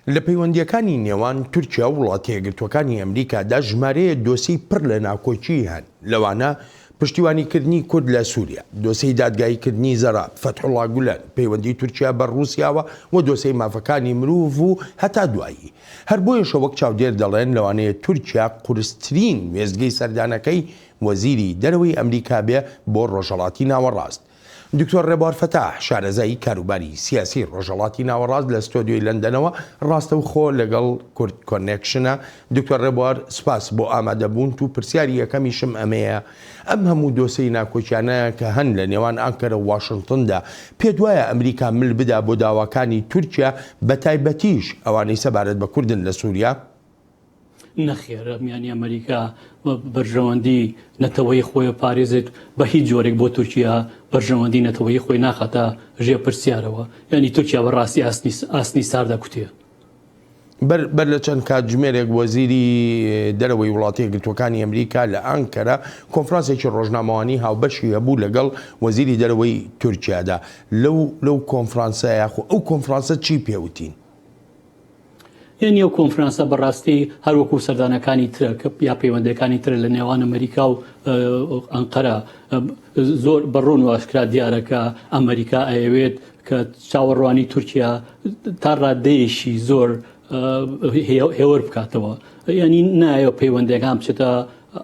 لە پەیوەندیەکانی نێوان تورکیا و وڵاتە یەکگرتووەکانی ئەمریکادا ژمارەیە دۆسەی پڕ لە ناوکۆچی هەن، لەوانە پشتیوانیکردنی کورد لە سووریا، دۆسەی دادگاییکردنی زەراب، فەتحوڵا گولان، پەیوەندی تورکیا بە ڕووسیاوە و دۆسەی مافەکانی مرۆڤ و هەتا دوایی. هەر بۆیەشە وەک چاودێر دەڵێن لەوانەیە تورکیا قورسترین وێزگەی سەردانەکەی وەزیری دەرەوەی ئەمریکا بێ بۆ ڕۆژهەڵاتی ناوەڕاست. دکتۆر ڕێبوار فەتاح شارەزایی کاروباری سیاسی ڕۆژهەڵاتی ناوەڕاست لە ستۆدیۆی لەندەنەوە ڕاستە و خۆ لەگەڵ کورد کۆنێکشنە. دکتۆر ڕێبوار سپاس بۆ ئامادەبوون و پرسیاری یەکەمیشم ئەمەیە، ئەم هەموو دۆسەی ناکۆچیانە کە هەن لە نێوان ئانکەرە و واشنگتندا پێت وایە ئەمریکا مل بدا بۆ داواکانی تورکیا بە تایبەتیش ئەوانەی سەبارەت بە کوردن لە سووریا؟ نەخێرە میانی ئەمریکا بەرژەوەندی نەتەوەی خۆی پارێزێت بە هیچ جۆرێک بۆ تورکیا بەرژەوەندی نەتەوەی خۆی ناخاتە ژێ پرسیارەوە، یعنی تورکیا بەڕاستی ئاسنی ساردا کوتێ. بەر لە چەند کاتژمێرێک وەزیری دەرەوەی وڵاتە یەکگرتووەکانی ئەمریکا لە ئانکەرە کۆنفرانسێکی ڕۆژنامەوانی هاوبەشی هەبوو لەگەڵ وەزیری دەرەوەی تورکیادا. لەو کۆنفرانسە یاخۆ ئەو کۆنفرانسە چی پێوتین؟ یعنی ئەو کۆنفرانسە بەڕاستی هەروەکو سەردانەکانی ترە کە یا پەیوەندەکانی ترە لە نێوان ئەمریکا و ئەنقەرە زۆر بەڕۆن و ئاشکرا دیارەکە ئەمریکا ئەیەوێت کە چاوەڕوانی تورکیا تا ڕادەیەشی زۆر هێور بکاتەوە، یعنی نایە پەیوەندەکان بچێتە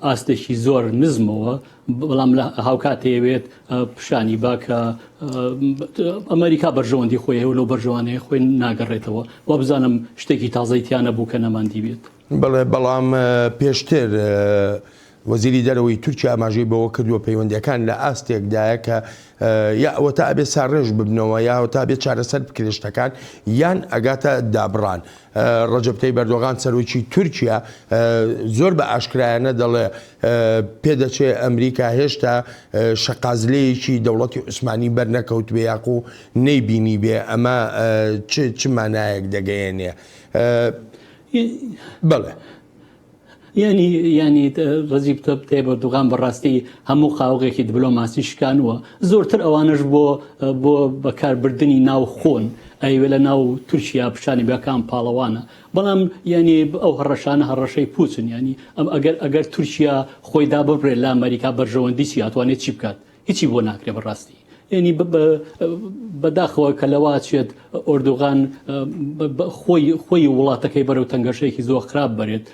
ئاستێکی زۆر نزمەوە، بەڵام لە هاوکاتەیەوێت پیشانی باکە ئەمریکا بەرژەوەندی خۆی هەیە و لەو بەرژەوانەیە خۆی ناگەڕێتەوە و بزانم شتێکی تازەیتیانە بوو کە نەماندی بێت. بەڵام پێشتر وەزیری دەرەوەی تورکیا ئاماژەی بەوە کردووە پەیوەندیەکان لە ئاستێکدایە کە یا ئەوە تا ئەبێ ساڕێژ ببنەوە یاوە تا بێت چارەسەر بکرێشتەکان یان ئەگاتە دابڕان. ڕەجەب تەیب ئەردۆغان سەرۆکی تورکیا زۆر بە ئاشکرایانە دەڵێ پێدەچێ ئەمریکا هێشتا شەقازلەیەکی دەوڵەتی عوسمانی بەرنەکەوت بێ یاقو نەیبینی بێ، ئەمە چ مانایەک دەگەیەنێ؟ بەڵێ ینی ڕزیب تەیب ئەردۆغان بەڕاستی هەموو قاوغێکی دیبلۆماسی شکانووە، زۆرتر ئەوانش بۆ بەکاربردننی ناو خۆن ئەیوە لە ناو تورکیا پیشانی بەکان پاڵەوانە، بەڵام ینی ئەو هەڕەشانە هەڕەشەی پوچن، ینی ئەگەر تورکیا خۆی دا ببرێت لە ئەمریکا بەرژەوەندی چیاتوانێت چی بکات؟ هیچی بۆ ناکرێ بەڕاستی. ینی بەداخەوە کە لەواتێت ئۆردوغان خۆی وڵاتەکەی بەرەو تەنگەشەیەکی زۆر خراپ بەرێت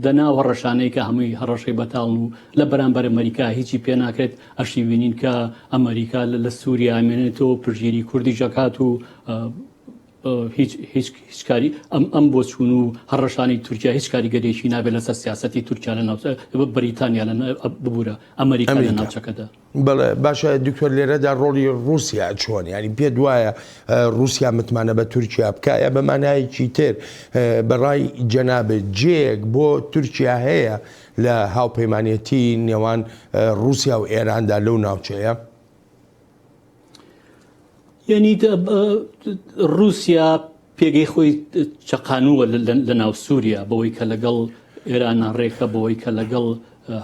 دەناوە ڕەشانەی کە هەمووی هەڕەشەی بەتاڵن و لە بەرامبەر ئەمریکا هیچی پێ ناکرێت. ئەشی بینین کە ئەمریکا لە سووریا ئامێنێتەوە پژگیری کوردی ژەکات و هیچ کاری ئەم بۆ چوون و هەڕەشانی تورکیا هیچ کاریگەریەکی نابێت لەسەر سیاسەتی تورکیا لە بریتانیا ببوورە ئەمریکا لە ناوچەکەدا. بەڵێ باشە دکتۆر لێرەدا ڕۆڵی رووسیا چۆن؟ ینی پێ دوایە رووسیا متمانە بە تورکیا بکایە بە مانایەکی تر بەڕای جەنابێت جێک بۆ تورکیا هەیە لە هاوپەیمانێتی نێوان رووسیا و ئێراندا لەو ناوچەیە؟ یعنی رووسیا پێگەی خۆی چەقانووە لە ناو سووریا بەوەی کە لەگەڵ ئێرانە ڕێکە، بەوەی کە لەگەڵ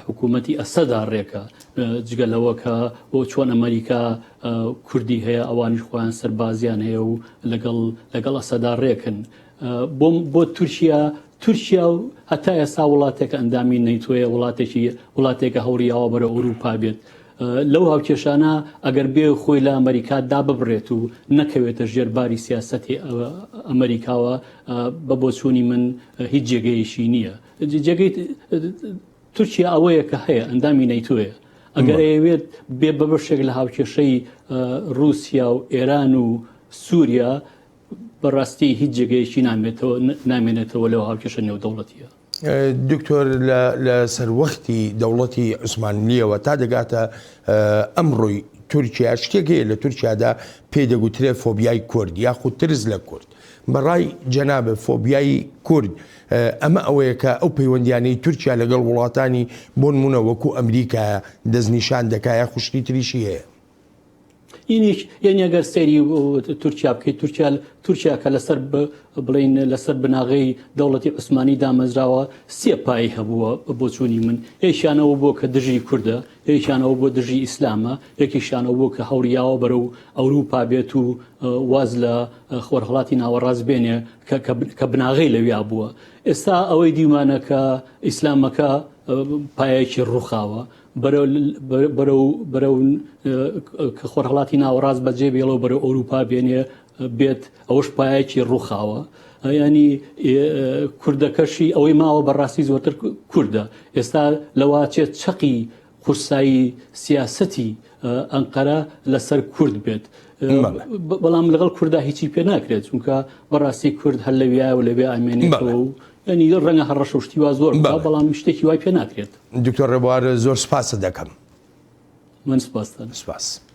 حکوومەتی ئەسەدا ڕێکە، جگەلەوە کە بۆ چۆن ئەمریکا کوردی هەیە ئەوانیش خۆیان سەربازیان هەیە و لەگەڵ ئەسەدا ڕێکن. بۆ تورکیا و هەتا ئێستا وڵاتێکە ئەندامی نەیتۆیە وڵاتێکە هەوریاوە بەرە ئەوروپا بێت. لەو هاوکێشانە ئەگەر بێ خۆی لە ئەمریکا داببڕێت و نەکەوێتە ژێرباری سیاسەتی ئەمریکاوە بە بۆچوونی من هیچ جێگەیشی نییە. جێگەی تورکیا ئەوەیە کە هەیە ئەندامی نەیتۆیە، ئەگەر ئەوێت بێ بەبەشێک لە هاوکێشەی رووسیا و ئێران و سووریا بەڕاستی هیچ جێگەیشی نامێنێتەوە لەو هاوکێشە نێودەوڵەتیە. دکتۆر لە سەروەختی دەوڵەتی عوسمانیەوە تا دەگاتە ئەمڕۆی تورکیا شتێکەیە لە تورکیادا پێدەگوترێ فۆبیای کورد یاخود ترس لە کورد. بەڕای جەنابێت فۆبیای کورد ئەمە ئەوەیە کە ئەو پەیوەندیانەی تورکیا لەگەڵ وڵاتانی بۆ نمونە وەکو ئەمریکا دەستنیشان دەکایە خوشتی تریشی هەیە؟ اینیش یعنی ئەگەر سەیری تورکیا بکەیت تورکیا کە لەسەر بڵین لەسەر بناغی دەوڵەتی عوسمانی دامەزراوە سێ پای هەبووە بۆ چوونی من یەکیشانەوە بۆ کە دژی کووردە یەکیشانەوە بۆ دژی ئیسلامە یەکیشانەوە بۆ کە هەوریاوە بەرەو ئەوروپا بێت و واز لە خۆرهەڵاتی ناوەڕاست بێنێ کە بناغی لەویا بووە ئێستا ئەوەی دیمانە کە ئیسلامەکە پایەکی ڕووخاوە بەرەو کە خۆرهەڵاتی ناوەڕاست بەجێ بێڵەوە بەرەو ئەوروپا بێنێ بێت ئەوەش پایەکی ڕووخاوە ینی کوردەکەشی ئەوەی ماوە بەڕاستی زۆرتر کووردە ئێستا لەواچێت چەقی قورسایی سیاسەتی ئەنقەرە لەسەر کورد بێت بەڵام لەگەڵ کووردا هیچی پێ ناکرێت چونکە بەڕاستی کورد هەر لەویایە و لەبێ ئامێنێتەوە و ینی ڕەنگە هەڕەشە و شتیوا زۆر بەڵام شتێکی وای پێ ناکرێت دکتۆر ڕێبوار زۆر سپاس دەکەم من سپاس.